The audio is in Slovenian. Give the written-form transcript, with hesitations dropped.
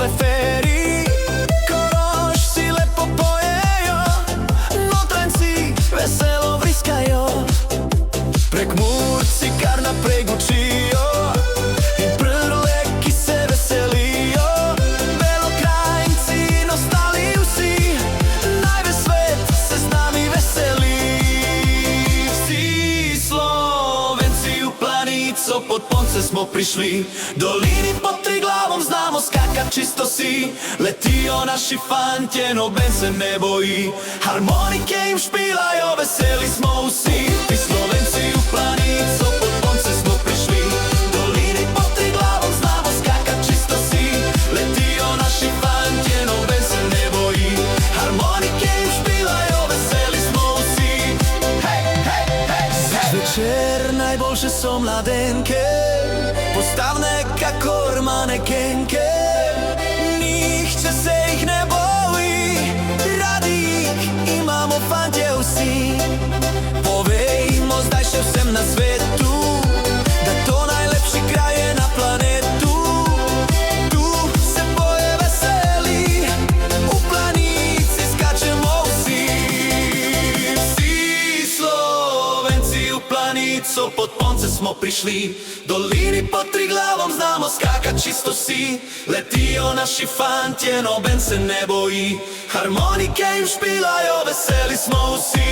ovoj feriji. Koroš si lepo pojejo, Notranjci veselo vriskajo, Prekmurci kar naprej gučijo in Prleki se veselijo. Belokranjci in ostali vsi, naj ves svet se z nami veseli. Vsi Slovenci v Planico pod Ponce smo prišli, dolini pod Triglavom znamo skakat čisto si. Letijo naši fantje, noben se ne boji, harmonike jim špilajo, veseli smo vsi. Mi Slovenci v Planico pod Ponce smo prišli, dolini pod Triglavom znamo skakat čisto si. Letijo naši fantje, noben se ne boji, harmonike jim špilajo, veseli smo vsi. Hej, hej, hej, hej. Zvečer najboljše so mladenke, postavne kakor manekenke. Nihče se jih ne boji, radi jih imamo fantje vsi. Povejmo zdaj še vsem na svetu, da to najlepši kraj je na planetu. Tu se boje veseli, v Planici skačemo vsi. Vsi Slovenci v Planico pod Ponce smo prišli, dolini pod Triglavom znamo skakat čisto si. Letijo naši fantje, noben se ne boji, harmonike jim špilajo, veseli smo vsi.